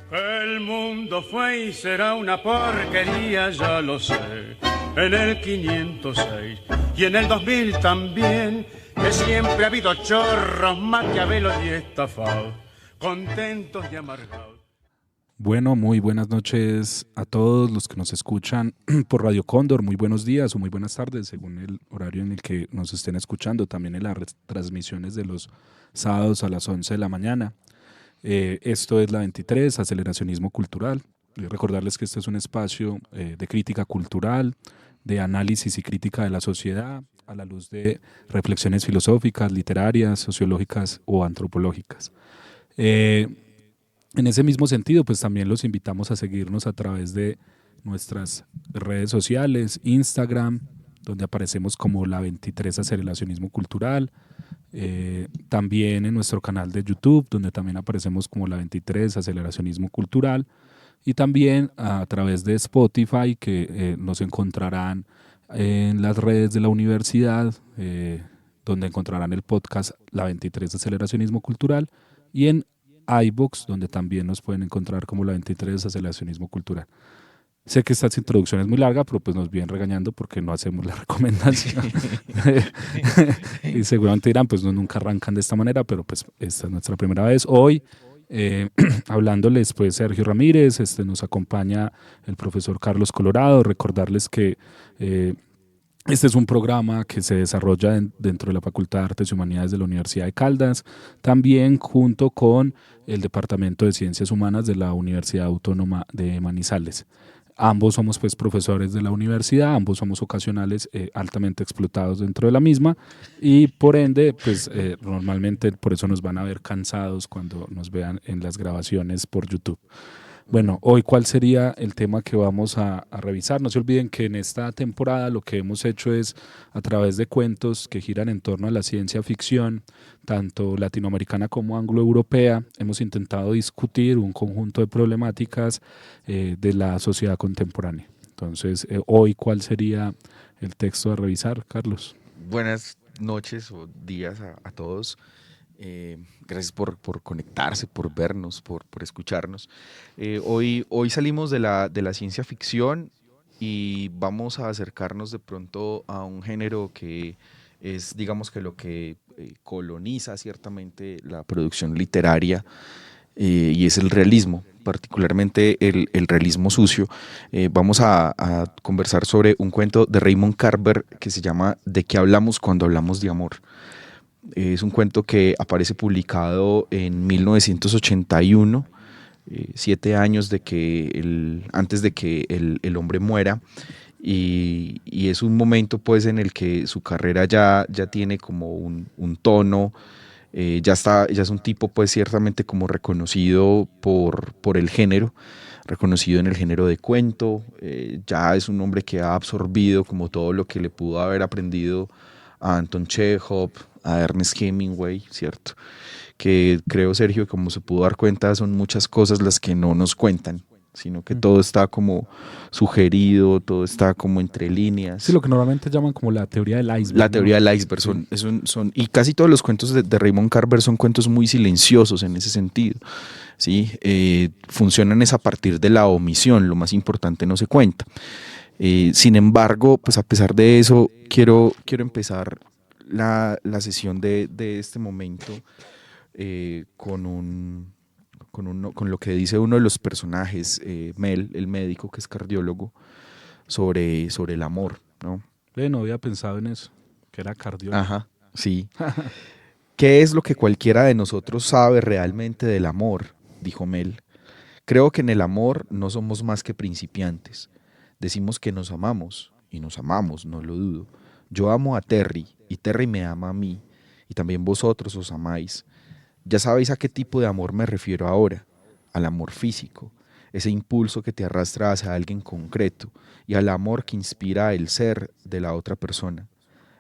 Que el mundo fue y será una porquería, ya lo sé. En el 506 y en el 2000 también, que siempre ha habido chorros, maquiavelos y estafados, contentos y amargados. Bueno, muy buenas noches a todos los que nos escuchan por Radio Cóndor. Muy buenos días o muy buenas tardes, según el horario en el que nos estén escuchando. También en las transmisiones de los sábados a las 11 de la mañana. Esto es La 23, Aceleracionismo Cultural. Recordarles que este es un espacio de crítica cultural, de análisis y crítica de la sociedad, a la luz de reflexiones filosóficas, literarias, sociológicas o antropológicas. En ese mismo sentido, pues también los invitamos a seguirnos a través de nuestras redes sociales, Instagram, donde aparecemos como La 23 Aceleracionismo Cultural, también en nuestro canal de YouTube, donde también aparecemos como La 23 Aceleracionismo Cultural, y también a través de Spotify, que nos encontrarán en las redes de la universidad, donde encontrarán el podcast La 23 Aceleracionismo Cultural, y en iVoox, donde también nos pueden encontrar como La 23 Aceleracionismo Cultural. Sé que esta introducción es muy larga, pero pues nos vienen regañando porque no hacemos la recomendación. Y seguramente dirán, pues no, nunca arrancan de esta manera, pero pues esta es nuestra primera vez. Hoy, hablándoles, pues Sergio Ramírez, nos acompaña el profesor Carlos Colorado. Recordarles que este es un programa que se desarrolla dentro de la Facultad de Artes y Humanidades de la Universidad de Caldas, también junto con el Departamento de Ciencias Humanas de la Universidad Autónoma de Manizales. Ambos somos pues profesores de la universidad, ambos somos ocasionales altamente explotados dentro de la misma y por ende pues normalmente por eso nos van a ver cansados cuando nos vean en las grabaciones por YouTube. Bueno, hoy cuál sería el tema que vamos a revisar. No se olviden que en esta temporada lo que hemos hecho es a través de cuentos que giran en torno a la ciencia ficción, tanto latinoamericana como anglo-europea, hemos intentado discutir un conjunto de problemáticas de la sociedad contemporánea. Entonces, hoy cuál sería el texto a revisar, Carlos. Buenas noches o días a todos. Gracias por conectarse, por vernos, por escucharnos. Hoy salimos de la ciencia ficción y vamos a acercarnos de pronto a un género que es, digamos que lo que coloniza ciertamente la producción literaria y es el realismo, particularmente el realismo sucio. Vamos a conversar sobre un cuento de Raymond Carver que se llama ¿De qué hablamos cuando hablamos de amor? Es un cuento que aparece publicado en 1981, 7 años antes de que el hombre muera, y es un momento pues en el que su carrera ya tiene como un tono, ya es un tipo pues ciertamente como reconocido por el género, reconocido en el género de cuento, ya es un hombre que ha absorbido como todo lo que le pudo haber aprendido a Anton Chekhov, a Ernest Hemingway, ¿cierto? Que creo, Sergio, como se pudo dar cuenta, son muchas cosas las que no nos cuentan, sino que todo está como sugerido, todo está como entre líneas. Sí, lo que normalmente llaman como la teoría del iceberg. La teoría del iceberg, y casi todos los cuentos de Raymond Carver son cuentos muy silenciosos en ese sentido. ¿Sí? Funcionan es a partir de la omisión, lo más importante no se cuenta. Sin embargo, pues a pesar de eso, quiero empezar la sesión de este momento con lo que dice uno de los personajes, Mel, el médico que es cardiólogo, sobre el amor, ¿no? No había pensado en eso, que era cardiólogo. Ajá, sí. ¿Qué es lo que cualquiera de nosotros sabe realmente del amor?, dijo Mel. Creo que en el amor no somos más que principiantes. Decimos que nos amamos, y nos amamos, no lo dudo. Yo amo a Terry, y Terry me ama a mí, y también vosotros os amáis. Ya sabéis a qué tipo de amor me refiero ahora, al amor físico, ese impulso que te arrastra hacia alguien concreto, y al amor que inspira el ser de la otra persona.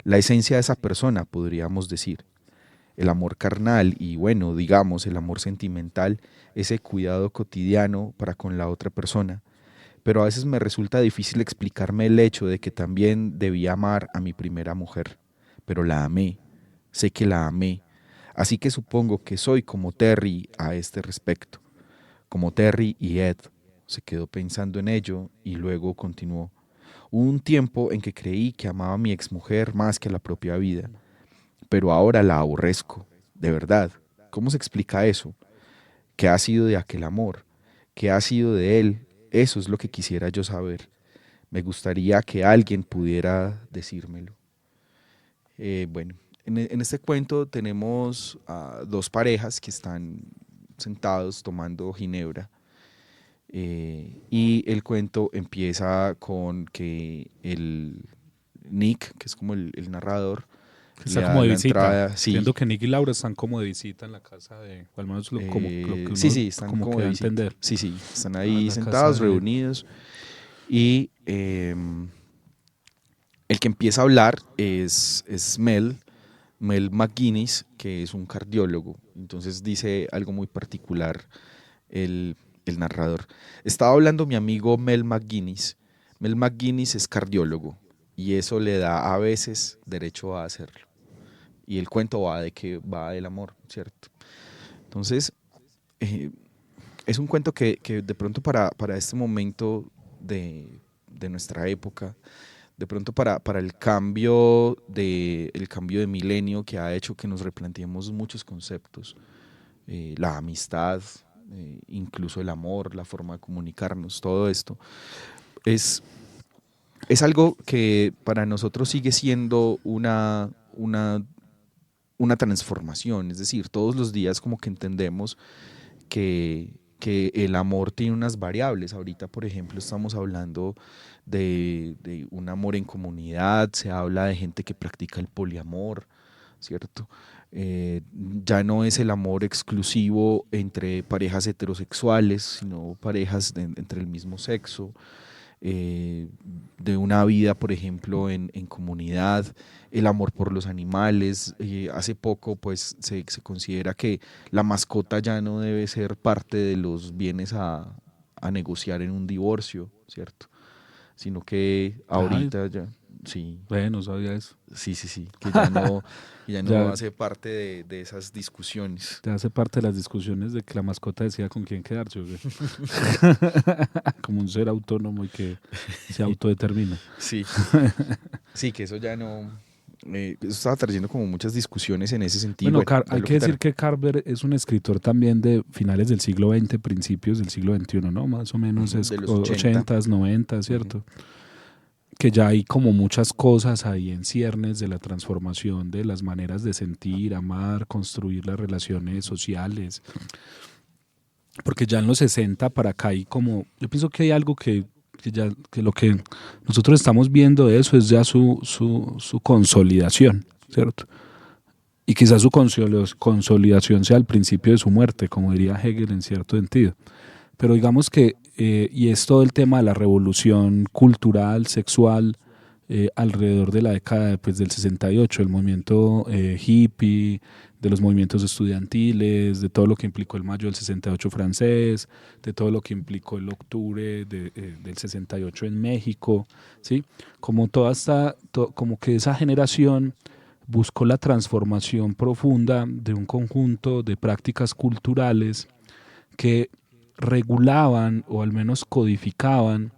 La esencia de esa persona, podríamos decir. El amor carnal y, bueno, digamos, el amor sentimental, ese cuidado cotidiano para con la otra persona. Pero a veces me resulta difícil explicarme el hecho de que también debía amar a mi primera mujer. Pero la amé, sé que la amé, así que supongo que soy como Terry a este respecto. como Terry y Ed. Se quedó pensando en ello y luego continuó. Hubo un tiempo en que creí que amaba a mi exmujer más que a la propia vida, pero ahora la aborrezco, de verdad. ¿Cómo se explica eso? ¿Qué ha sido de aquel amor? ¿Qué ha sido de él? Eso es lo que quisiera yo saber. Me gustaría que alguien pudiera decírmelo. Bueno, en este cuento tenemos a dos parejas que están sentados tomando ginebra. Y el cuento empieza con que el Nick, que es como el narrador, Está le como da de la visita. entrada. Sí, Entiendo que Nick y Laura están como de visita en la casa de, o al menos como lo que uno sí, están como como que de da a visita. entender. Sí, están Ah, ahí la casa sentados, de... reunidos. Y el que empieza a hablar es Mel McGuinness, que es un cardiólogo. Entonces dice algo muy particular el narrador. Estaba hablando mi amigo Mel McGuinness. Mel McGuinness es cardiólogo y eso le da a veces derecho a hacerlo. Y el cuento va del amor, ¿cierto? Entonces, es un cuento que de pronto para este momento de nuestra época, de pronto para el cambio de milenio que ha hecho que nos replanteemos muchos conceptos, la amistad, incluso el amor, la forma de comunicarnos, todo esto, es algo que para nosotros sigue siendo una transformación. Es decir, todos los días como que entendemos que el amor tiene unas variables. Ahorita, por ejemplo, estamos hablando de un amor en comunidad, se habla de gente que practica el poliamor, ¿cierto? Ya no es el amor exclusivo entre parejas heterosexuales, sino parejas entre el mismo sexo, de una vida, por ejemplo, en comunidad, el amor por los animales. Hace poco pues se considera que la mascota ya no debe ser parte de los bienes a negociar en un divorcio, ¿cierto? Sino que ahorita ya, sí. Bueno, sabía eso. Sí, que ya no, Ya. hace parte de esas discusiones. Te hace parte de las discusiones de que la mascota decida con quién quedarse. Como un ser autónomo y que se autodetermina. Sí, sí, que eso ya no... eso estaba trayendo como muchas discusiones en ese sentido. Bueno, hay que decir que Carver es un escritor también de finales del siglo XX, principios del siglo XXI, ¿no? Más o menos es de los 80s, 90s, ¿cierto? Que ya hay como muchas cosas ahí en ciernes de la transformación de las maneras de sentir, amar, construir las relaciones sociales. Porque ya en los 60 para acá hay como, yo pienso que hay algo que lo que nosotros estamos viendo de eso es ya su consolidación, ¿cierto? Y quizás su consolidación sea el principio de su muerte, como diría Hegel en cierto sentido. Pero digamos que, y es todo el tema de la revolución cultural, sexual, alrededor de la década pues, del 68, el movimiento hippie, de los movimientos estudiantiles, de todo lo que implicó el mayo del 68 francés, de todo lo que implicó el octubre del 68 en México, ¿sí? Como como que esa generación buscó la transformación profunda de un conjunto de prácticas culturales que regulaban o al menos codificaban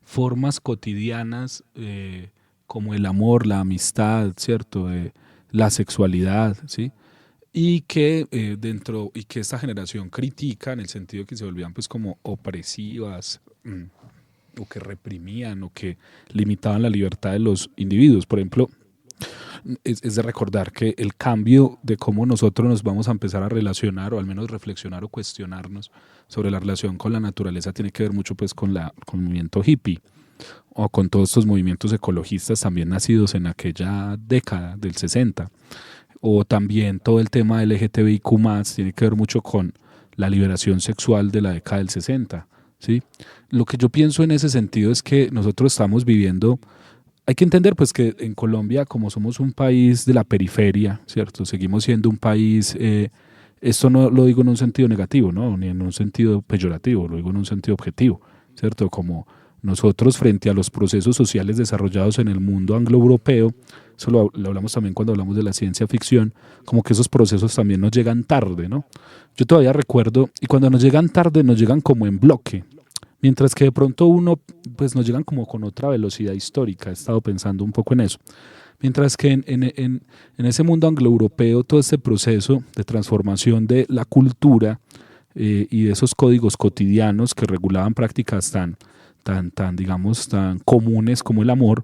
formas cotidianas como el amor, la amistad, ¿cierto? La sexualidad, ¿sí? Y que y que esta generación critica en el sentido que se volvían pues como opresivas, o que reprimían o que limitaban la libertad de los individuos. Por ejemplo, es de recordar que el cambio de cómo nosotros nos vamos a empezar a relacionar o al menos reflexionar o cuestionarnos sobre la relación con la naturaleza tiene que ver mucho pues con el movimiento hippie o con todos estos movimientos ecologistas también nacidos en aquella década del 60, o también todo el tema LGTBIQ+, tiene que ver mucho con la liberación sexual de la década del 60, ¿sí? Lo que yo pienso en ese sentido es que nosotros estamos viviendo. Hay que entender pues que en Colombia, como somos un país de la periferia, ¿cierto? Seguimos siendo un país, esto no lo digo en un sentido negativo, ¿no? Ni en un sentido peyorativo, lo digo en un sentido objetivo, ¿cierto? Como nosotros frente a los procesos sociales desarrollados en el mundo anglo-europeo, eso lo hablamos también cuando hablamos de la ciencia ficción, como que esos procesos también nos llegan tarde, ¿no? Yo todavía recuerdo, y cuando nos llegan tarde nos llegan como en bloque, mientras que de pronto pues nos llegan como con otra velocidad histórica. He estado pensando un poco en eso. Mientras que en ese mundo anglo-europeo todo este proceso de transformación de la cultura y de esos códigos cotidianos que regulaban prácticas digamos, tan comunes como el amor,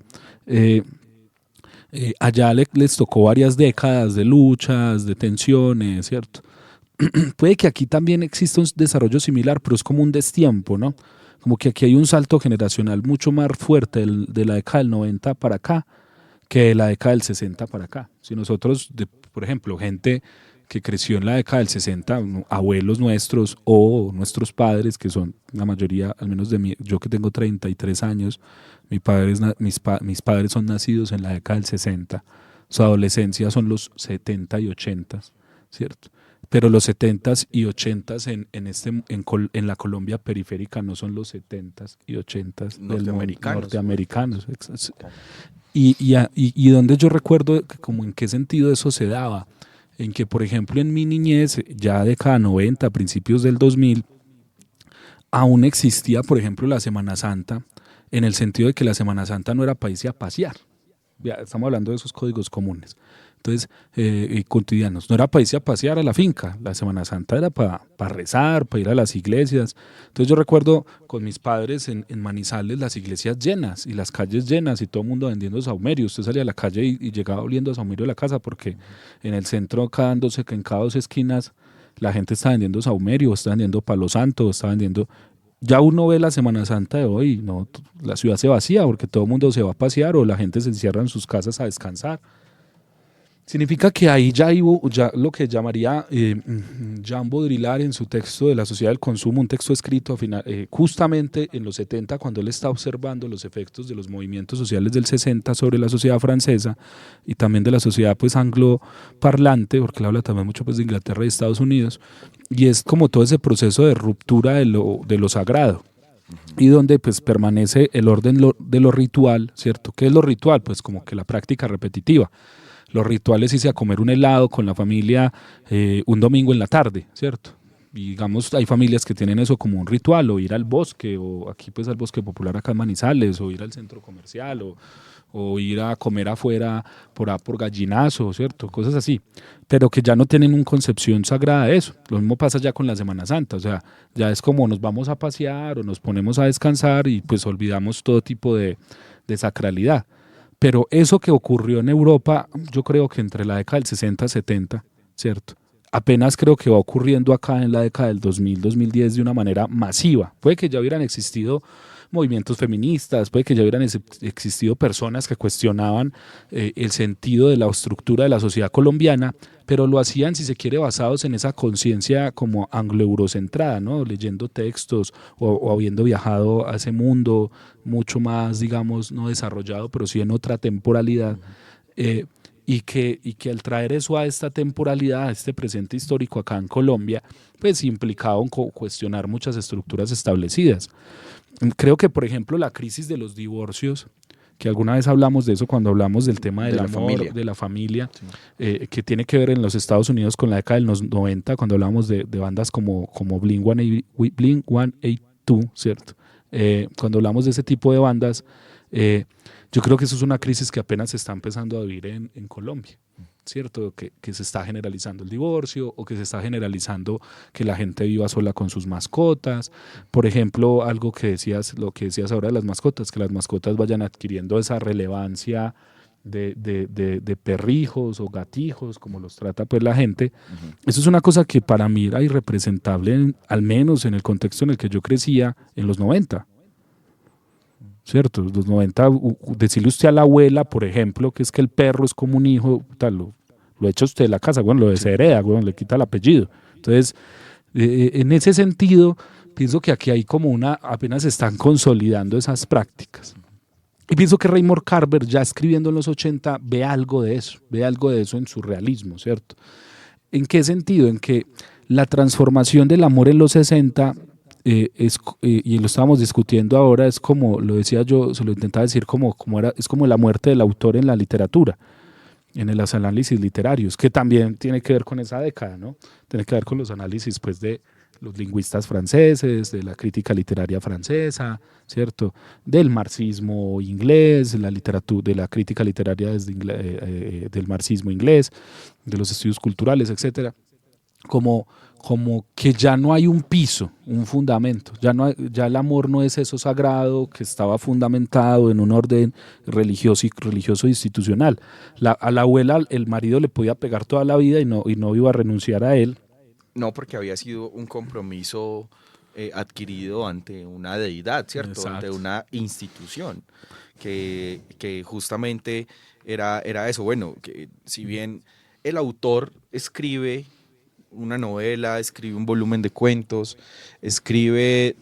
allá les tocó varias décadas de luchas, de tensiones, ¿cierto? Puede que aquí también exista un desarrollo similar, pero es como un destiempo, ¿no? Como que aquí hay un salto generacional mucho más fuerte de la década del 90 para acá que de la década del 60 para acá. Si nosotros, por ejemplo, gente que creció en la década del 60, abuelos nuestros o nuestros padres, que son la mayoría, al menos yo que tengo 33 años, mis padres son nacidos en la década del 60, su adolescencia son los 70 y 80, ¿cierto? Pero los 70s y 80s en la Colombia periférica no son los 70s y 80s norteamericanos. Y donde yo recuerdo como en qué sentido eso se daba, en que por ejemplo en mi niñez, ya década 90, principios del 2000, aún existía por ejemplo la Semana Santa, en el sentido de que la Semana Santa no era para irse a pasear, ya estamos hablando de esos códigos comunes. Entonces, cotidianos. No era para irse a pasear a la finca, la Semana Santa era para rezar, para ir a las iglesias. Entonces yo recuerdo con mis padres en Manizales las iglesias llenas y las calles llenas y todo el mundo vendiendo saumerios. Usted salía a la calle y llegaba oliendo a saumerio a la casa porque en el centro, en cada 2 esquinas, la gente está vendiendo saumerio, está vendiendo palo santo, está vendiendo... Ya uno ve la Semana Santa de hoy, no, la ciudad se vacía porque todo el mundo se va a pasear o la gente se encierra en sus casas a descansar. Significa que ahí ya lo que llamaría Jean Baudrillard en su texto de La sociedad del consumo, un texto escrito justamente en los 70, cuando él está observando los efectos de los movimientos sociales del 60 sobre la sociedad francesa y también de la sociedad pues angloparlante, porque él habla también mucho pues de Inglaterra y Estados Unidos, y es como todo ese proceso de ruptura de lo sagrado. Y donde pues permanece el orden de lo ritual, ¿cierto? ¿Qué es lo ritual? Pues como que la práctica repetitiva. Los rituales irse a comer un helado con la familia un domingo en la tarde, ¿cierto? Y digamos, hay familias que tienen eso como un ritual, o ir al bosque, o aquí pues al bosque popular acá en Manizales, o ir al centro comercial, o ir a comer afuera por gallinazo, ¿cierto? Cosas así, pero que ya no tienen una concepción sagrada de eso. Lo mismo pasa ya con la Semana Santa, o sea, ya es como nos vamos a pasear o nos ponemos a descansar y pues olvidamos todo tipo de sacralidad. Pero eso que ocurrió en Europa, yo creo que entre la década del 60 y 70, ¿cierto? Apenas creo que va ocurriendo acá en la década del 2000, 2010 de una manera masiva. Puede que ya hubieran existido movimientos feministas, puede que ya hubieran existido personas que cuestionaban el sentido de la estructura de la sociedad colombiana, pero lo hacían, si se quiere, basados en esa conciencia como anglo-eurocentrada, ¿no? Leyendo textos o habiendo viajado a ese mundo mucho más, digamos, no desarrollado, pero sí en otra temporalidad. Y que al traer eso a esta temporalidad, a este presente histórico acá en Colombia, pues implicaba cuestionar muchas estructuras establecidas. Creo que, por ejemplo, la crisis de los divorcios, que alguna vez hablamos de eso cuando hablamos del tema del amor, de la familia, sí. Que tiene que ver en los Estados Unidos con la década de los 90, cuando hablamos de bandas como Blink-182, ¿cierto? Cuando hablamos de ese tipo de bandas, yo creo que eso es una crisis que apenas se está empezando a vivir en Colombia, ¿cierto? Que se está generalizando el divorcio o que se está generalizando que la gente viva sola con sus mascotas. Por ejemplo, lo que decías ahora de las mascotas, que las mascotas vayan adquiriendo esa relevancia de perrijos o gatijos, como los trata pues la gente. Uh-huh. Eso es una cosa que para mí era irrepresentable, al menos en el contexto en el que yo crecía en los 90. ¿Cierto? Los 90, decirle usted a la abuela, por ejemplo, que es que el perro es como un hijo, tal, lo echa usted de la casa, bueno, lo deshereda, bueno, le quita el apellido. Entonces, en ese sentido, pienso que aquí hay como apenas se están consolidando esas prácticas. Y pienso que Raymond Carver, ya escribiendo en los 80, ve algo de eso en su realismo, ¿cierto? ¿En qué sentido? En que la transformación del amor en los 60... y lo estábamos discutiendo ahora, es como, lo decía yo, se lo intentaba decir es como la muerte del autor en la literatura. en los análisis literarios, que también tiene que ver con esa década, ¿no? Tiene que ver con los análisis pues, de los lingüistas franceses, de la crítica literaria francesa, ¿cierto? Del marxismo inglés, la literatura, de la crítica literaria desde del marxismo inglés, de los estudios culturales, etcétera. Como que ya no hay un piso, un fundamento, ya el amor no es eso sagrado que estaba fundamentado en un orden religioso institucional. A la abuela el marido le podía pegar toda la vida y no iba a renunciar a él. No, porque había sido un compromiso adquirido ante una deidad, ¿cierto? Exacto. Ante una institución que justamente era eso. Bueno, que si bien el autor escribe una novela, escribe un volumen de cuentos, escribe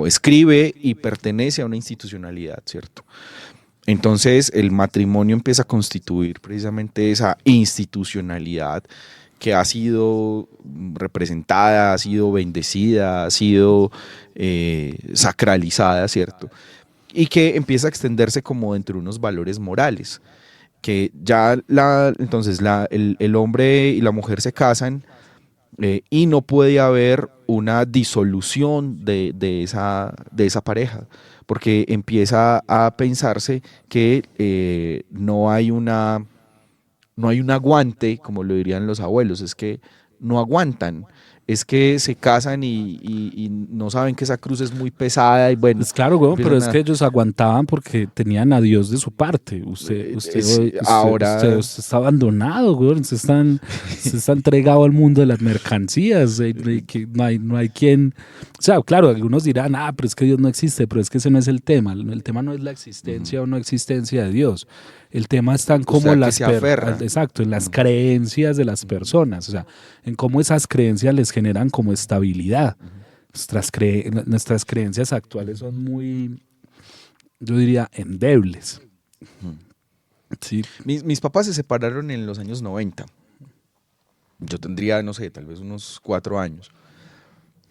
escribe y pertenece a una institucionalidad, ¿cierto? Entonces el matrimonio empieza a constituir precisamente esa institucionalidad que ha sido representada, ha sido bendecida, ha sido sacralizada, ¿cierto? Y que empieza a extenderse como dentro de unos valores morales, que ya entonces el hombre y la mujer se casan y no puede haber una disolución de esa pareja, porque empieza a pensarse que no hay un aguante, como lo dirían los abuelos, es que no aguantan, es que se casan y no saben que esa cruz es muy pesada y bueno. Pues claro, güey, pero es que ellos aguantaban porque tenían a Dios de su parte. Usted está abandonado, güey. Usted está entregado al mundo de las mercancías. No hay quien... O sea, claro, algunos dirán, pero es que Dios no existe, pero es que ese no es el tema. El tema no es la existencia o no existencia de Dios. El tema está en cómo en las creencias de las personas, o sea, en cómo esas creencias les generan como estabilidad. Nuestras creencias actuales son muy, yo diría, endebles. Sí. Mis papás se separaron en los años 90. Yo tendría, no sé, tal vez unos 4 años.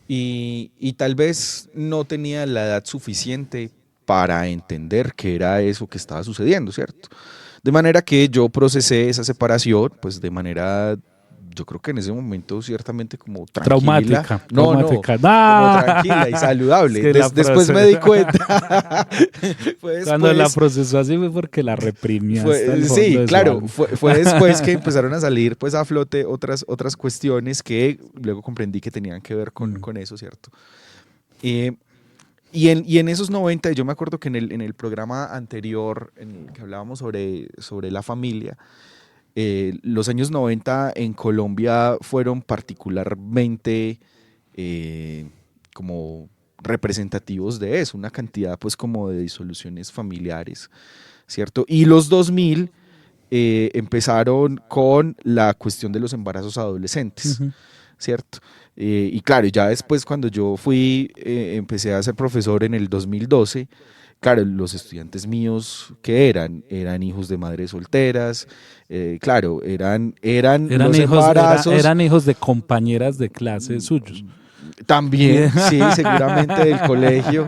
Y tal vez no tenía la edad suficiente para entender qué era eso que estaba sucediendo, ¿cierto? De manera que yo procesé esa separación, pues de manera, yo creo que en ese momento ciertamente como tranquila. Traumática. Como tranquila y saludable. Es que después me di cuenta. Cuando la procesó así fue porque la reprimía. Sí, claro. Fue después que empezaron a salir pues a flote otras cuestiones que luego comprendí que tenían que ver con eso, ¿cierto? Y en esos 90, yo me acuerdo que en el programa anterior en el que hablábamos sobre la familia, los años 90 en Colombia fueron particularmente como representativos de eso, una cantidad pues como de disoluciones familiares, ¿cierto? Y los 2000 empezaron con la cuestión de los embarazos adolescentes, ¿cierto? Y claro, ya después cuando yo empecé a ser profesor en el 2012, claro, los estudiantes míos que eran hijos de madres solteras, claro, eran los embarazos. Eran hijos de compañeras de clase suyos. También, sí, seguramente del colegio,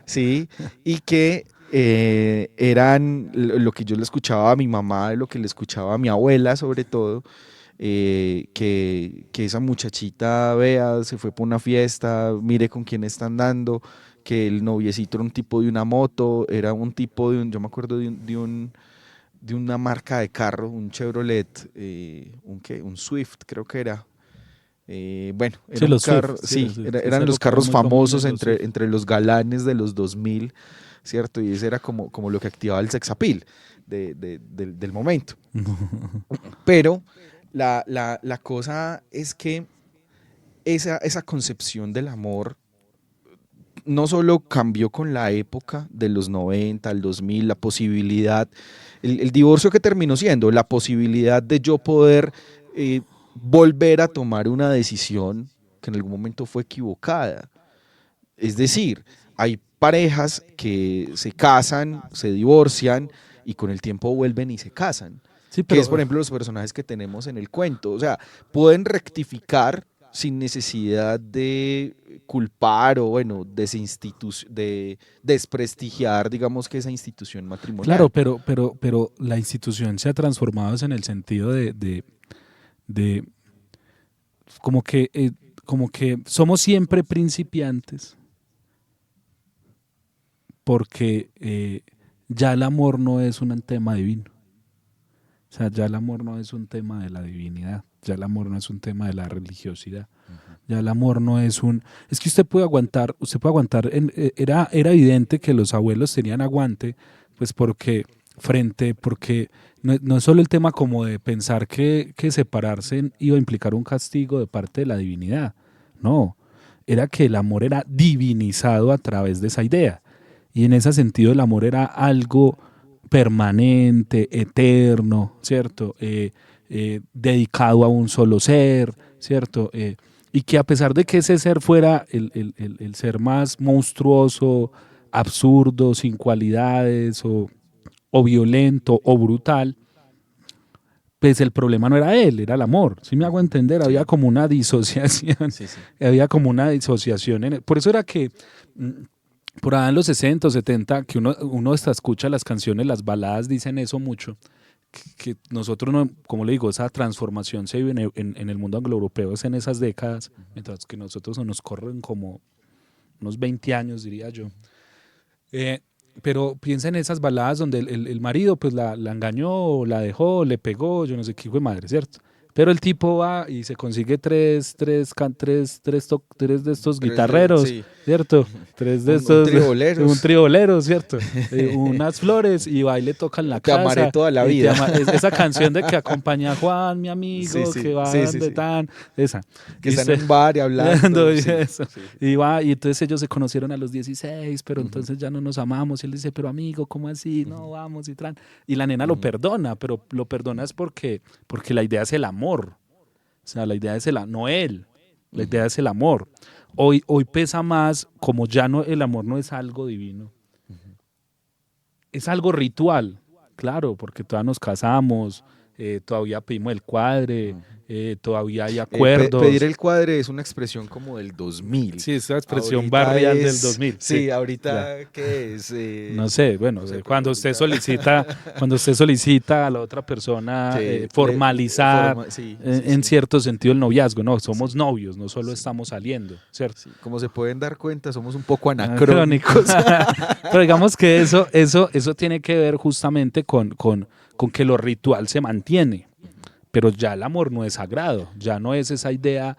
sí, y que eran lo que yo le escuchaba a mi mamá, lo que le escuchaba a mi abuela sobre todo, que esa muchachita, vea, se fue por una fiesta, mire con quién está andando, que el noviecito era un tipo de una moto, era un tipo yo me acuerdo de una marca de carro, un Chevrolet, un Swift creo que era. Bueno, era un carro, eran los carros famosos entre los galanes de los 2000, ¿cierto? Y ese era como lo que activaba el sex appeal del momento. Pero la cosa es que esa concepción del amor no solo cambió con la época de los 90, al 2000, la posibilidad, el divorcio que terminó siendo, la posibilidad de yo poder volver a tomar una decisión que en algún momento fue equivocada. Es decir, hay parejas que se casan, se divorcian y con el tiempo vuelven y se casan. Sí, que es, por ejemplo, los personajes que tenemos en el cuento. O sea, pueden rectificar sin necesidad de culpar o, bueno, desprestigiar, digamos, que esa institución matrimonial. Claro, pero la institución se ha transformado en el sentido de como que somos siempre principiantes, porque ya el amor no es un tema divino. O sea, ya el amor no es un tema de la divinidad, ya el amor no es un tema de la religiosidad, ya el amor no es un... Es que usted puede aguantar, era evidente que los abuelos tenían aguante, pues porque no es solo el tema como de pensar que separarse iba a implicar un castigo de parte de la divinidad, no, era que el amor era divinizado a través de esa idea, y en ese sentido el amor era algo permanente, eterno, ¿cierto? Dedicado a un solo ser, ¿cierto? Y que a pesar de que ese ser fuera el ser más monstruoso, absurdo, sin cualidades, o violento, o brutal, pues el problema no era él, era el amor. ¿Sí me hago entender? Había como una disociación. Sí, sí. Había como una disociación. Por eso era que... por allá en los 60 o 70, que uno hasta escucha las canciones, las baladas dicen eso mucho, que nosotros, no, como le digo, esa transformación se vive en el mundo anglo-europeo, es en esas décadas, mientras que nosotros nos corren como unos 20 años, diría yo. Pero piensa en esas baladas donde el marido pues la engañó, la dejó, le pegó, yo no sé qué hijo de madre, ¿cierto? Pero el tipo va y se consigue tres de estos guitarreros, sí. ¿cierto? Tres de estos... Un tribolero, ¿cierto? Unas flores y va y le tocan la casa. Te amaré toda la vida. Esa canción de que acompaña a Juan, mi amigo, que va de tan... Esa. Que están en un bar y hablando. Y eso. Sí. Y va, y entonces ellos se conocieron a los 16, pero entonces ya no nos amamos. Y él dice, pero amigo, ¿cómo así? No, vamos y tran. Y la nena lo perdona, pero lo perdona es porque la idea es el amor. O sea, la idea es no él, la idea es el amor. Hoy pesa más, como ya no, el amor no es algo divino, es algo ritual, claro, porque todavía nos casamos, todavía pedimos el cuadre, todavía hay acuerdos. Pedir el cuadre es una expresión como del 2000. Sí, es una expresión ahorita barrial del 2000. Sí, ahorita, ya. ¿Qué es? No sé, bueno, cuando usted solicita a la otra persona formalizar en cierto sentido el noviazgo, no, somos novios, no solo estamos saliendo, ¿cierto? Sí, como se pueden dar cuenta, somos un poco anacrónicos. Pero digamos que eso tiene que ver justamente con que lo ritual se mantiene. Pero ya el amor no es sagrado, ya no es esa idea,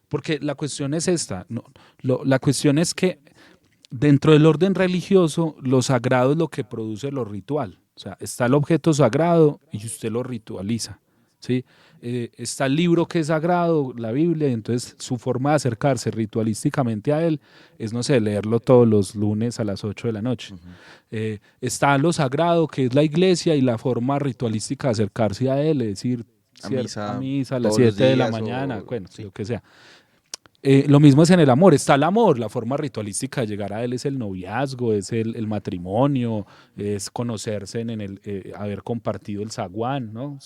porque la cuestión es esta, la cuestión es que dentro del orden religioso, lo sagrado es lo que produce lo ritual, o sea, está el objeto sagrado y usted lo ritualiza, ¿sí? Está el libro que es sagrado, la Biblia, y entonces su forma de acercarse ritualísticamente a él es, no sé, leerlo todos los lunes a las 8 de la noche. Está lo sagrado, que es la iglesia, y la forma ritualística de acercarse a él, es decir, a misa a las 7 de la mañana, bueno, sí, lo que sea. Lo mismo es en el amor, está el amor, la forma ritualística de llegar a él es el noviazgo, es el matrimonio, es conocerse haber compartido el zaguán, ¿no?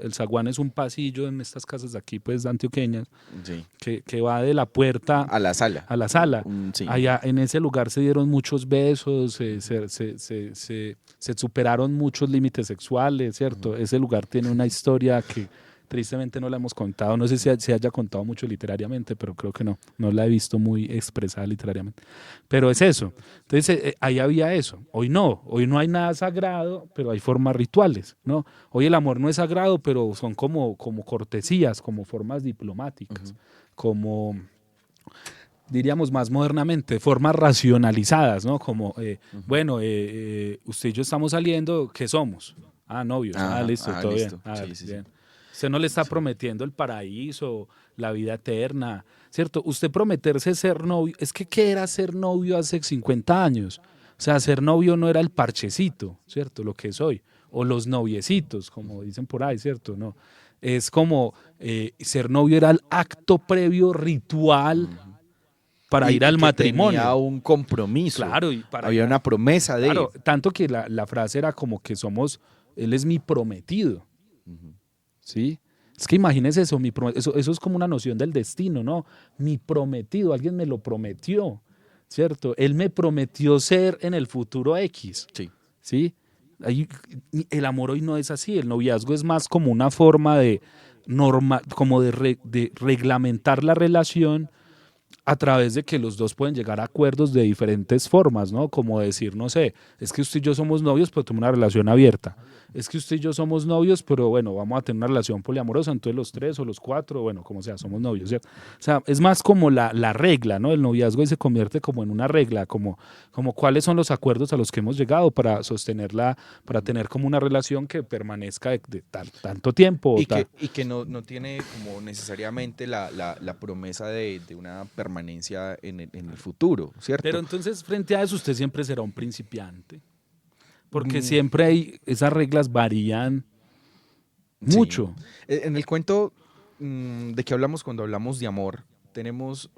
El zaguán es un pasillo en estas casas de aquí, pues, antioqueñas, sí, que va de la puerta a la sala. Sí. Allá en ese lugar se dieron muchos besos, se superaron muchos límites sexuales, ¿cierto? Ese lugar tiene una historia que tristemente no la hemos contado, no sé si se haya contado mucho literariamente, pero creo que no la he visto muy expresada literariamente. Pero es eso. Entonces, ahí había eso. Hoy no hay nada sagrado, pero hay formas rituales, ¿no? Hoy el amor no es sagrado, pero son como cortesías, como formas diplomáticas, como, diríamos más modernamente, formas racionalizadas, ¿no? Como, bueno, usted y yo estamos saliendo, ¿qué somos? Novios. Listo, todo listo. Bien. Sí. Bien. Usted no le está prometiendo el paraíso, la vida eterna, ¿cierto? Usted prometerse ser novio, es que ¿qué era ser novio hace 50 años? O sea, ser novio no era el parchecito, ¿cierto? Lo que es hoy. O los noviecitos, como dicen por ahí, ¿cierto? No. Es como ser novio era el acto previo ritual para ir al matrimonio. Tenía un compromiso. Claro. Había una promesa de él. Tanto que la frase era como que él es mi prometido. ¿Sí? Es que imagínese eso, eso es como una noción del destino, ¿no? Mi prometido, alguien me lo prometió, ¿cierto? Él me prometió ser en el futuro X, Sí. ¿sí? El amor hoy no es así, el noviazgo es más como una forma de como de reglamentar la relación a través de que los dos pueden llegar a acuerdos de diferentes formas, ¿no? Como decir, no sé, es que usted y yo somos novios, pero tenemos una relación abierta. Es que usted y yo somos novios, pero bueno, vamos a tener una relación poliamorosa, entonces los 3 o los 4, bueno, como sea, somos novios, ¿cierto? O sea, es más como la regla, ¿no? El noviazgo y se convierte como en una regla, como cuáles son los acuerdos a los que hemos llegado para sostenerla, para tener como una relación que permanezca de tanto tiempo. Y que no tiene como necesariamente la promesa de una permanencia en el futuro, ¿cierto? Pero entonces, frente a eso, usted siempre será un principiante. Porque siempre esas reglas varían mucho. Sí. En el cuento de que hablamos cuando hablamos de amor, tenemos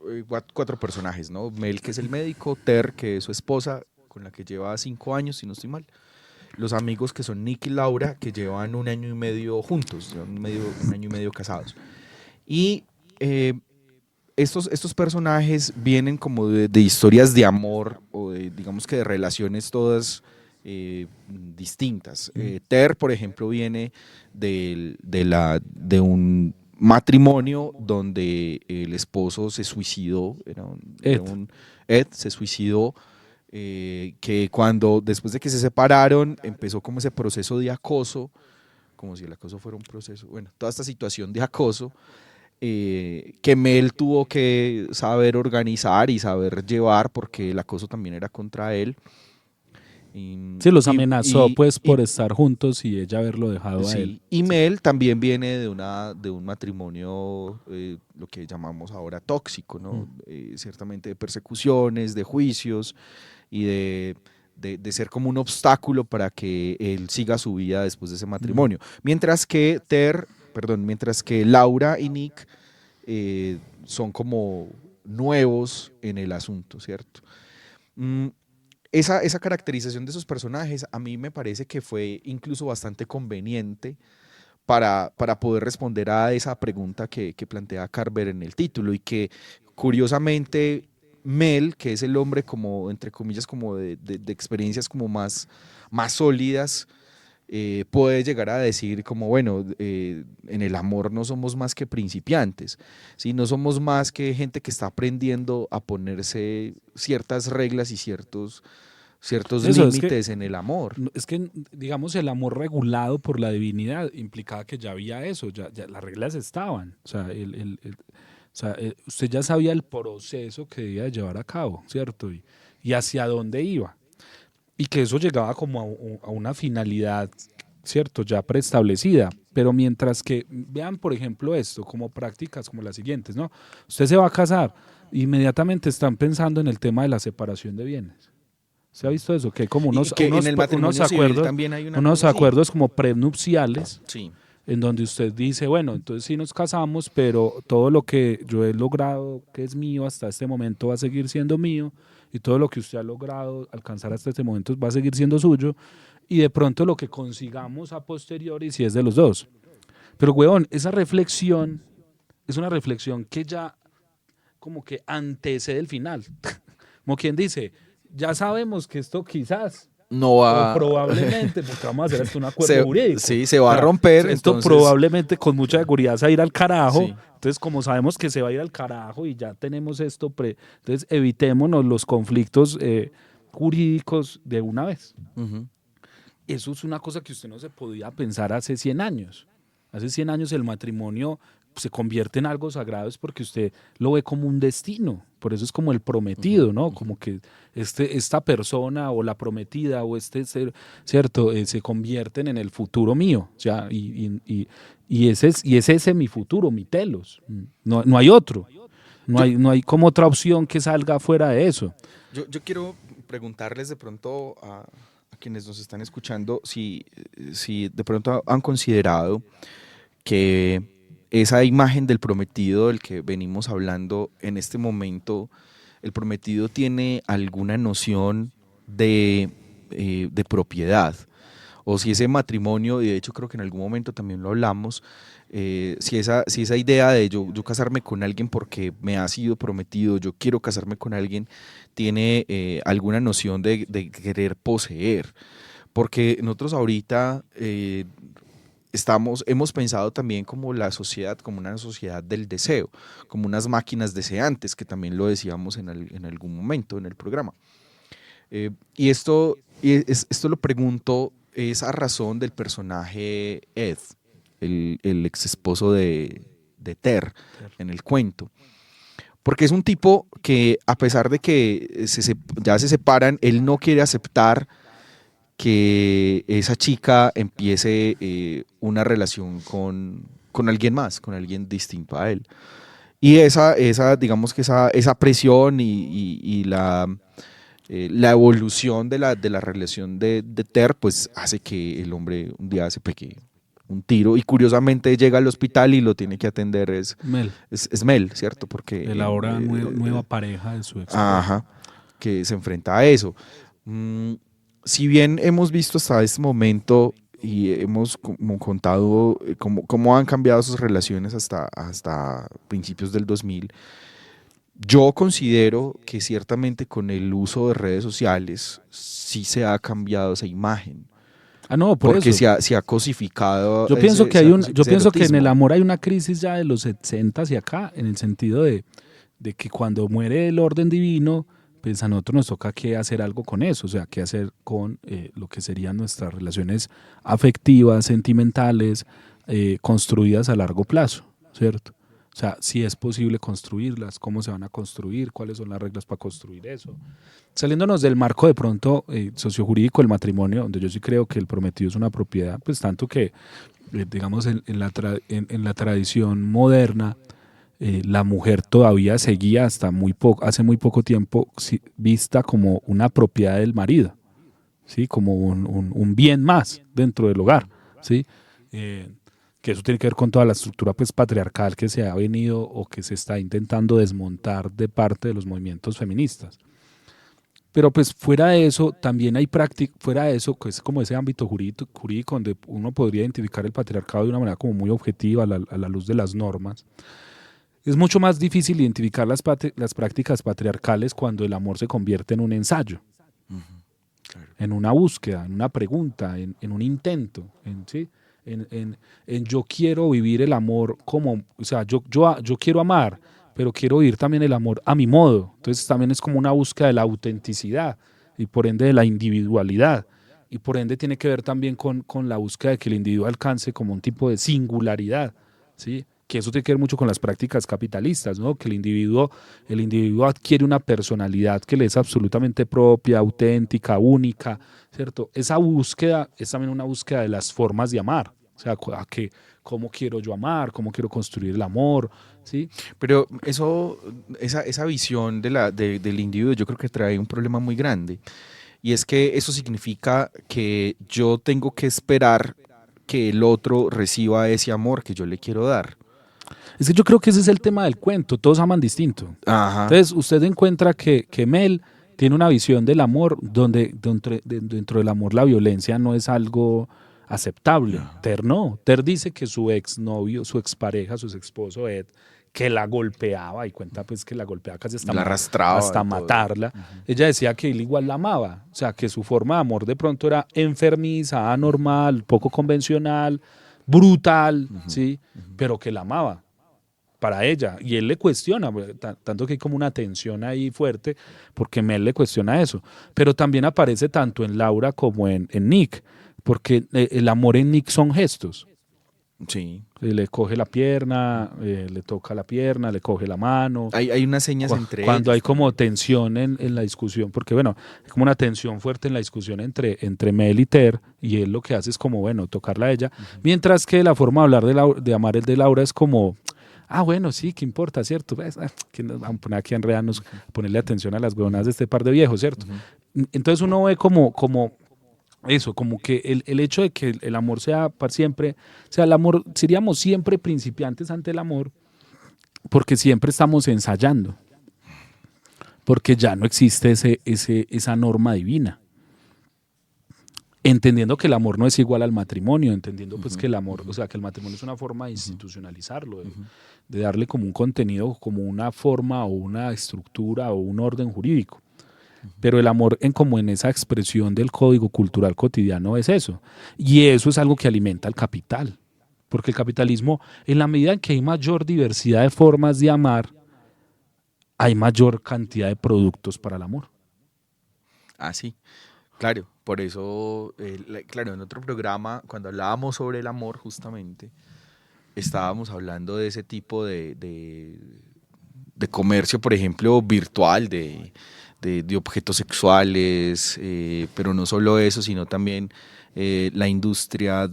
4 personajes, ¿no? Mel, que es el médico, Ter, que es su esposa, con la que lleva 5 años, si no estoy mal. Los amigos, que son Nick y Laura, que llevan 1 año y medio juntos, llevan 1 año y medio casados. Y estos personajes vienen como de historias de amor o digamos que de relaciones todas distintas. Ter, por ejemplo, viene de un matrimonio donde el esposo se suicidó, Ed se suicidó, que después de que se separaron empezó como ese proceso de acoso, como si el acoso fuera un proceso, bueno, toda esta situación de acoso, que Mel tuvo que saber organizar y saber llevar, porque el acoso también era contra él. Sí, los amenazó por estar juntos y ella haberlo dejado a él. Y Mel también viene de un matrimonio, lo que llamamos ahora tóxico, ¿no? Ciertamente de persecuciones, de juicios y de ser como un obstáculo para que él siga su vida después de ese matrimonio. Mientras que Laura y Nick son como nuevos en el asunto, ¿cierto? Esa caracterización de esos personajes a mí me parece que fue incluso bastante conveniente para poder responder a esa pregunta que plantea Carver en el título, y que curiosamente Mel, que es el hombre como, entre comillas, como de experiencias como más sólidas, puede llegar a decir como, bueno, en el amor no somos más que principiantes, ¿sí? No somos más que gente que está aprendiendo a ponerse ciertas reglas y ciertos límites en el amor. Es que, digamos, el amor regulado por la divinidad implicaba que ya había eso, ya las reglas estaban. O sea, usted ya sabía el proceso que debía llevar a cabo, ¿cierto? Y hacia dónde iba. Y que eso llegaba como a una finalidad, ¿cierto? Ya preestablecida. Pero mientras que, vean, por ejemplo, esto, como prácticas como las siguientes, ¿no? Usted se va a casar, inmediatamente están pensando en el tema de la separación de bienes. ¿Se ha visto eso? Que hay como unos acuerdos como prenupciales, sí, en donde usted dice, bueno, entonces sí nos casamos, pero todo lo que yo he logrado que es mío hasta este momento va a seguir siendo mío, y todo lo que usted ha logrado alcanzar hasta este momento va a seguir siendo suyo, y de pronto lo que consigamos a posteriori sí es de los dos. Pero, huevón, esa reflexión es una reflexión que ya como que antecede el final. Como quien dice, ya sabemos que esto quizás no va, o probablemente, porque vamos a hacer hasta un acuerdo jurídico. Sí, se va a romper. Esto entonces, probablemente con mucha seguridad se va a ir al carajo. Sí. Entonces, como sabemos que se va a ir al carajo y ya tenemos esto, entonces evitémonos los conflictos jurídicos de una vez. Uh-huh. Eso es una cosa que usted no se podía pensar hace 100 años. Hace 100 años el matrimonio se convierte en algo sagrado es porque usted lo ve como un destino. Por eso es como el prometido, ¿no? Como que esta persona o la prometida o ser, ¿cierto? Se convierten en el futuro mío. O sea, y ese es ese mi futuro, mi telos. No hay otro. No hay como otra opción que salga fuera de eso. Yo quiero preguntarles de pronto a quienes nos están escuchando si de pronto han considerado que esa imagen del prometido del que venimos hablando en este momento, el prometido tiene alguna noción de propiedad, o si ese matrimonio, y de hecho creo que en algún momento también lo hablamos, si esa idea de yo casarme con alguien porque me ha sido prometido, yo quiero casarme con alguien, tiene alguna noción de querer poseer. Porque nosotros ahorita hemos pensado también como la sociedad, como una sociedad del deseo, como unas máquinas deseantes, que también lo decíamos en algún momento en el programa. Esto lo pregunto, es a razón del personaje Ed, el ex esposo de Ter en el cuento. Porque es un tipo que, a pesar de que ya se separan, él no quiere aceptar que esa chica empiece una relación con alguien más, con alguien distinto a él. Y digamos que esa presión y la evolución de la relación de Ter, pues hace que el hombre un día se pegue un tiro y curiosamente llega al hospital y lo tiene que atender es Mel, ¿cierto? Porque la ahora nueva pareja de su ex. Ajá, que se enfrenta a eso. Si bien hemos visto hasta este momento y hemos como contado cómo han cambiado sus relaciones hasta principios del 2000, yo considero que ciertamente con el uso de redes sociales sí se ha cambiado esa imagen. No, porque eso. Se ha cosificado. Yo pienso que en el amor hay una crisis ya de los 60 hacia acá, en el sentido de que cuando muere el orden divino, pues a nosotros nos toca que hacer algo con eso, o sea, qué hacer con lo que serían nuestras relaciones afectivas, sentimentales, construidas a largo plazo, ¿cierto? O sea, si es posible construirlas, cómo se van a construir, cuáles son las reglas para construir eso. Saliéndonos del marco de pronto sociojurídico del matrimonio, donde yo sí creo que el prometido es una propiedad, pues tanto que, digamos, en la tradición moderna, la mujer todavía seguía hasta hace muy poco tiempo vista como una propiedad del marido, ¿sí? Como un bien más dentro del hogar, ¿sí? Que eso tiene que ver con toda la estructura pues patriarcal que se ha venido o que se está intentando desmontar de parte de los movimientos feministas. Pero pues fuera de eso, también hay fuera de eso, que es como ese ámbito jurídico donde uno podría identificar el patriarcado de una manera como muy objetiva a la luz de las normas. Es mucho más difícil identificar las prácticas patriarcales cuando el amor se convierte en un ensayo, claro, en una búsqueda, en una pregunta, en un intento, ¿sí? En yo quiero vivir el amor como, o sea, yo quiero amar, pero quiero vivir también el amor a mi modo. Entonces también es como una búsqueda de la autenticidad y por ende de la individualidad. Y por ende tiene que ver también con la búsqueda de que el individuo alcance como un tipo de singularidad, ¿sí? Que eso tiene que ver mucho con las prácticas capitalistas, ¿no? Que el individuo adquiere una personalidad que le es absolutamente propia, auténtica, única, ¿cierto? Esa búsqueda es también una búsqueda de las formas de amar, o sea, cómo quiero yo amar, cómo quiero construir el amor, ¿sí? Pero esa visión del individuo yo creo que trae un problema muy grande, y es que eso significa que yo tengo que esperar que el otro reciba ese amor que yo le quiero dar. Es que yo creo que ese es el tema del cuento, todos aman distinto. Ajá. Entonces usted encuentra que Mel tiene una visión del amor donde dentro del amor la violencia no es algo aceptable. No. Ter no. Ter dice que su exnovio, su expareja, su exesposo Ed, que la golpeaba, y cuenta pues que la golpeaba casi hasta matarla. Ella decía que él igual la amaba, o sea, que su forma de amor de pronto era enfermiza, anormal, poco convencional, brutal, ¿sí? Pero que la amaba para ella, y él le cuestiona, tanto que hay como una tensión ahí fuerte, porque Mel le cuestiona eso, pero también aparece tanto en Laura como en Nick, porque el amor en Nick son gestos. Sí. Le coge la pierna, le toca la pierna, le coge la mano. Hay unas señas entre ellos. Cuando hay como tensión en la discusión, porque bueno, hay como una tensión fuerte en la discusión entre Mel y Ter, y él lo que hace es como, bueno, tocarla a ella, mientras que la forma de hablar de amar el de Laura es como, bueno, sí, ¿qué importa, cierto? Que nos vamos a poner aquí a enredarnos, ponerle atención a las huevonas de este par de viejos, ¿cierto? Entonces uno ve como eso, como que el hecho de que el amor sea para siempre, o sea, el amor, seríamos siempre principiantes ante el amor, porque siempre estamos ensayando, porque ya no existe esa norma divina. entendiendo que el amor no es igual al matrimonio, entendiendo pues que el amor, o sea, que el matrimonio es una forma de institucionalizarlo, de darle como un contenido, como una forma o una estructura o un orden jurídico. Pero el amor como en esa expresión del código cultural cotidiano es eso. Y eso es algo que alimenta el capital. Porque el capitalismo, en la medida en que hay mayor diversidad de formas de amar, hay mayor cantidad de productos para el amor. Ah, sí, claro. Por eso, claro, en otro programa, cuando hablábamos sobre el amor, justamente, estábamos hablando de ese tipo de comercio, por ejemplo, virtual, de objetos sexuales, pero no solo eso, sino también la industria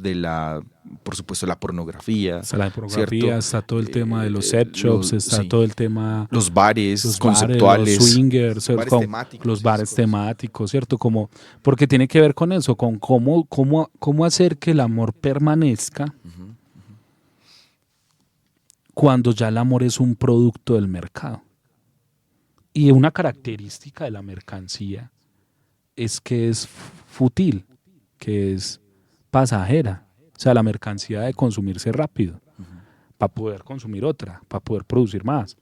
por supuesto, la pornografía. Está la pornografía, ¿cierto? está todo el tema de los sex shops, está sí. todo el tema... Los bares Bares, conceptuales. los swingers, bares temáticos, los bares temáticos, ¿cierto? Porque tiene que ver con eso, con cómo hacer que el amor permanezca cuando ya el amor es un producto del mercado. Y una característica de la mercancía es que es fútil, que es pasajera. O sea, la mercancía debe consumirse rápido para poder consumir otra, para poder producir más.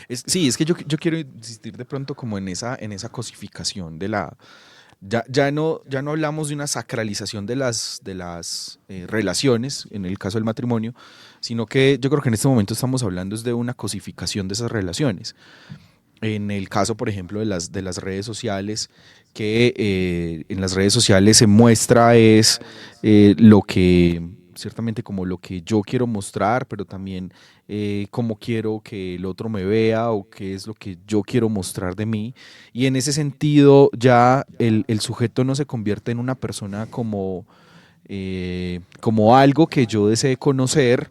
Sí, es que yo quiero insistir de pronto como en esa cosificación de la... Ya no hablamos de una sacralización de las relaciones, en el caso del matrimonio, sino que yo creo que en este momento estamos hablando es de una cosificación de esas relaciones. En el caso, por ejemplo, de las redes sociales, que en las redes sociales se muestra es lo que, ciertamente como lo que yo quiero mostrar, pero también cómo quiero que el otro me vea o qué es lo que yo quiero mostrar de mí. Y en ese sentido ya el sujeto no se convierte en una persona como algo que yo desee conocer,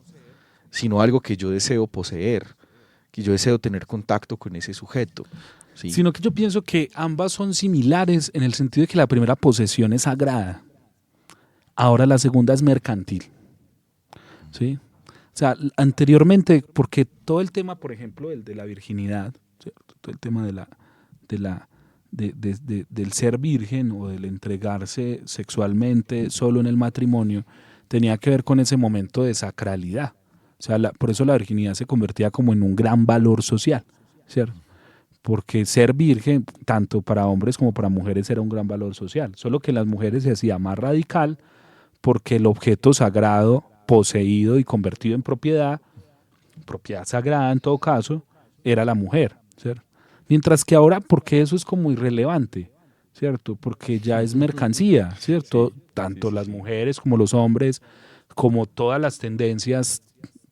sino algo que yo deseo poseer, que yo deseo tener contacto con ese sujeto. ¿Sí? Sino que yo pienso que ambas son similares en el sentido de que la primera posesión es sagrada, ahora la segunda es mercantil. ¿Sí? O sea, anteriormente, porque todo el tema, por ejemplo, el de la virginidad, ¿cierto? Todo el tema del ser virgen o del entregarse sexualmente solo en el matrimonio, tenía que ver con ese momento de sacralidad. O sea, por eso la virginidad se convertía como en un gran valor social, ¿cierto? Porque ser virgen, tanto para hombres como para mujeres, era un gran valor social. Solo que las mujeres se hacía más radical porque el objeto sagrado, poseído y convertido en propiedad sagrada en todo caso, era la mujer, ¿cierto? Mientras que ahora, porque eso es como irrelevante, ¿cierto? Porque ya es mercancía, ¿cierto? Sí, tanto las mujeres como los hombres, como todas las tendencias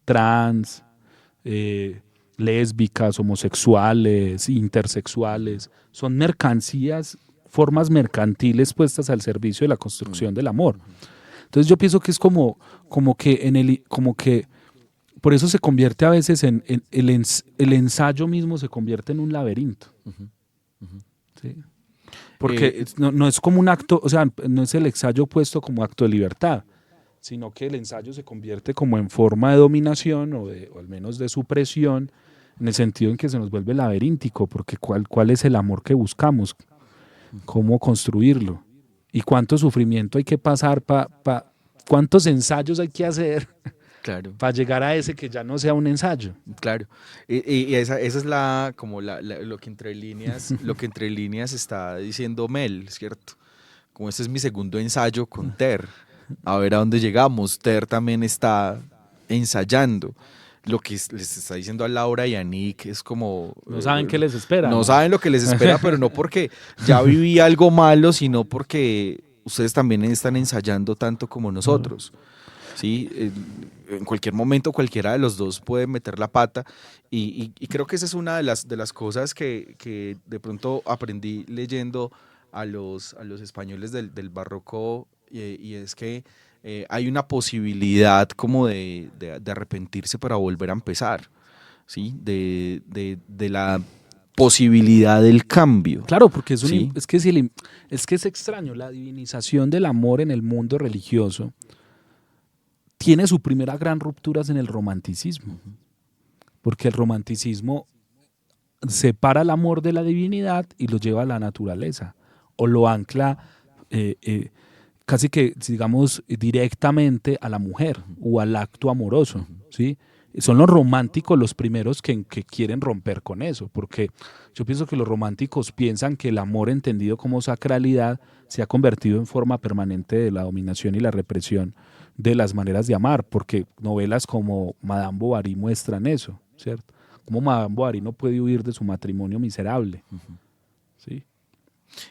trans, lésbicas, homosexuales, intersexuales, son mercancías, formas mercantiles puestas al servicio de la construcción del amor. Entonces yo pienso que es como que por eso se convierte a veces en el ensayo mismo se convierte en un laberinto. ¿Sí? Porque no es como un acto, o sea, no es el ensayo puesto como acto de libertad, sino que el ensayo se convierte como en forma de dominación o al menos de supresión, en el sentido en que se nos vuelve laberíntico, porque ¿cuál es el amor que buscamos? ¿Cómo construirlo? ¿Y cuánto sufrimiento hay que pasar? ¿Cuántos ensayos hay que hacer? Claro. Para llegar a ese que ya no sea un ensayo. Claro. Y esa es lo que entre líneas está diciendo Mel, ¿cierto? Como este es mi segundo ensayo con Ter. A ver a dónde llegamos. Ter también está ensayando. Lo que les está diciendo a Laura y a Nick es como... No saben qué les espera. No saben lo que les espera, pero no porque ya viví algo malo, sino porque ustedes también están ensayando tanto como nosotros. ¿Sí? En cualquier momento cualquiera de los dos puede meter la pata y creo que esa es una de las cosas que de pronto aprendí leyendo a los españoles del barroco y es que hay una posibilidad como de arrepentirse para volver a empezar, ¿sí? De la posibilidad del cambio. Claro, porque ¿sí? es que es extraño, la divinización del amor en el mundo religioso tiene su primera gran ruptura en el romanticismo, porque el romanticismo separa el amor de la divinidad y lo lleva a la naturaleza, o lo ancla casi que, digamos, directamente a la mujer o al acto amoroso, ¿sí? Son los románticos los primeros que quieren romper con eso, porque yo pienso que los románticos piensan que el amor entendido como sacralidad se ha convertido en forma permanente de la dominación y la represión de las maneras de amar, porque novelas como Madame Bovary muestran eso, ¿cierto? Como Madame Bovary no puede huir de su matrimonio miserable, ¿sí?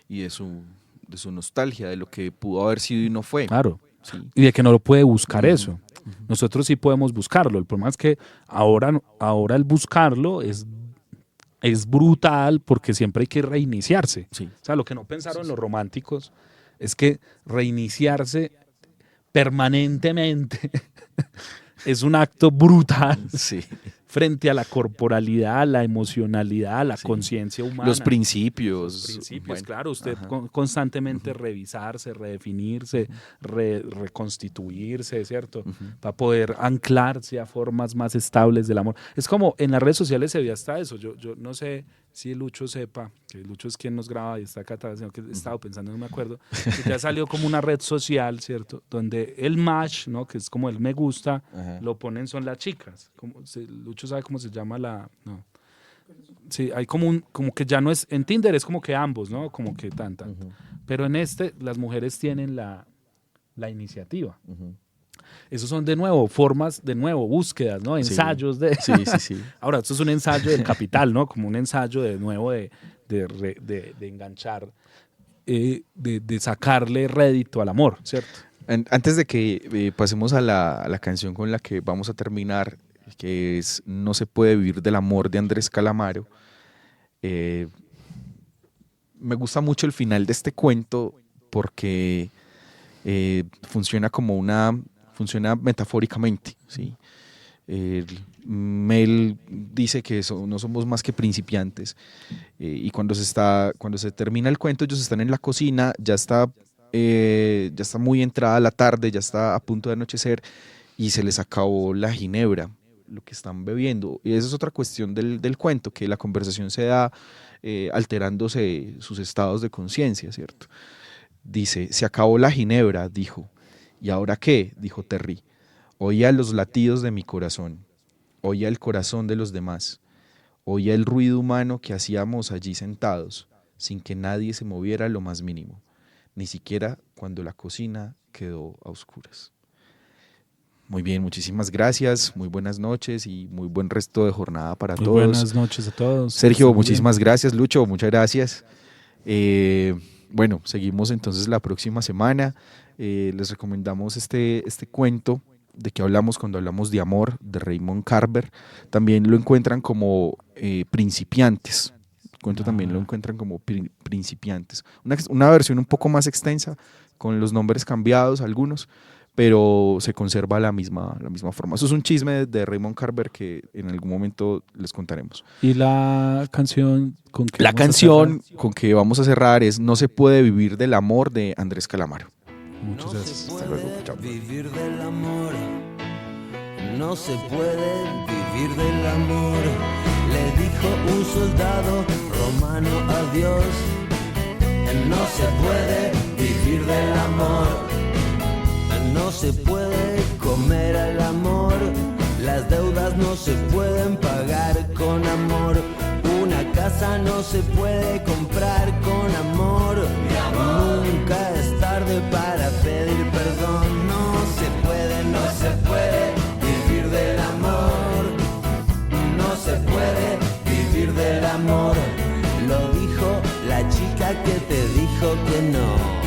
Y de su nostalgia, de lo que pudo haber sido y no fue. Claro, Sí. y de que no lo puede buscar eso. Nosotros sí podemos buscarlo. El problema es que ahora el buscarlo es brutal porque siempre hay que reiniciarse. Sí. O sea, lo que no pensaron los románticos es que reiniciarse permanentemente es un acto brutal Sí. frente a la corporalidad, a la emocionalidad, a la conciencia humana. Los principios. Principios, bueno, claro, usted ajá. Constantemente revisarse, redefinirse, reconstituirse, ¿cierto? Para poder anclarse a formas más estables del amor. Es como en las redes sociales se ve hasta eso. Yo no sé si Lucho sepa, que Lucho es quien nos graba y está acá atrás, sino que he estado pensando, no me acuerdo, que ya salió como una red social, ¿cierto? Donde el match, ¿no? Que es como el me gusta, Ajá. lo ponen son las chicas. Lucho sabe cómo se llama la... No. Sí, hay como que ya no es, en Tinder es como que ambos, ¿no? Como que tan. Pero en las mujeres tienen la iniciativa. Esos son de nuevo formas, búsquedas, ¿no? Ensayos de... Sí. Ahora, esto es un ensayo del capital, ¿no? Como un ensayo de nuevo de enganchar, de sacarle rédito al amor, ¿cierto? Antes de que pasemos a la canción con la que vamos a terminar, que es No se puede vivir del amor de Andrés Calamaro, me gusta mucho el final de este cuento porque funciona metafóricamente, ¿sí? Mel dice que no somos más que principiantes, y cuando se termina el cuento ellos están en la cocina, ya está muy entrada la tarde, ya está a punto de anochecer y se les acabó la ginebra, lo que están bebiendo. Y esa es otra cuestión del cuento, que la conversación se da alterándose sus estados de conciencia, ¿cierto? Dice, se acabó la ginebra, dijo. ¿Y ahora qué? Dijo Terry. Oía los latidos de mi corazón, oía el corazón de los demás, oía el ruido humano que hacíamos allí sentados, sin que nadie se moviera lo más mínimo, ni siquiera cuando la cocina quedó a oscuras. Muy bien, muchísimas gracias, muy buenas noches y muy buen resto de jornada para todos. Buenas noches a todos. Sergio, muchísimas gracias. Lucho, muchas gracias. Bueno, seguimos entonces la próxima semana. Les recomendamos este cuento de que hablamos cuando hablamos de amor, de Raymond Carver. También lo encuentran como Principiantes. El cuento también lo encuentran como Principiantes. Una versión un poco más extensa, con los nombres cambiados algunos, pero se conserva la misma forma. Eso es un chisme de Raymond Carver que en algún momento les contaremos. ¿Y la canción con que La canción con que vamos a cerrar es No se puede vivir del amor de Andrés Calamaro. Muchas gracias. Hasta luego. Chao. Vivir del amor, no se puede vivir del amor, le dijo un soldado romano a Dios. No se puede vivir del amor, no se puede comer al amor, las deudas no se pueden pagar con amor, una casa no se puede comprar con amor, nunca es tarde para pedir perdón, no se puede vivir del amor, no se puede vivir del amor, lo dijo la chica que te dijo que no.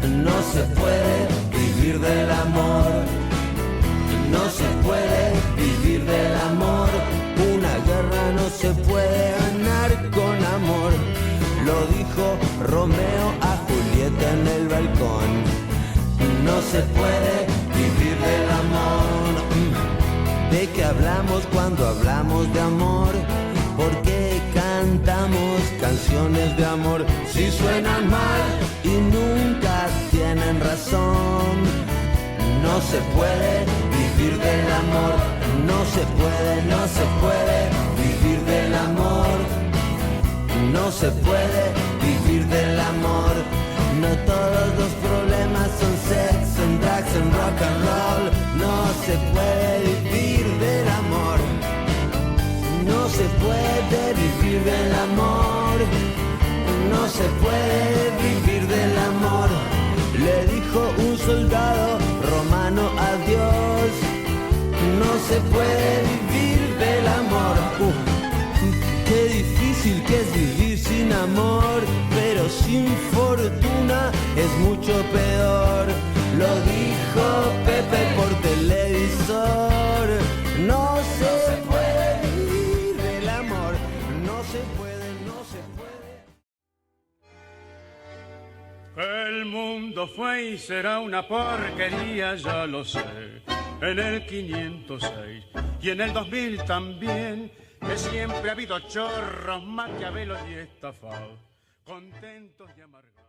No se puede vivir del amor, no se puede vivir del amor, una guerra no se puede ganar con amor, lo dijo Romeo a Julieta en el balcón, no se puede vivir del amor, ¿de qué hablamos cuando hablamos de amor? ¿Por qué cantamos canciones de amor si suenan mal y nunca tienen razón? No se puede vivir del amor, no se puede vivir del amor, no se puede vivir del amor, no todos los problemas se puede vivir del amor. No se puede vivir del amor. No se puede vivir del amor. Le dijo un soldado romano a Dios. No se puede vivir del amor. Qué difícil que es vivir sin amor, pero sin fortuna es mucho peor. Lo dijo Pepe por televisor. No se puede vivir del amor. No se puede, no se puede. El mundo fue y será una porquería, ya lo sé. En el 506 y en el 2000 también, que siempre ha habido chorros, maquiavelos y estafados, contentos y amargados.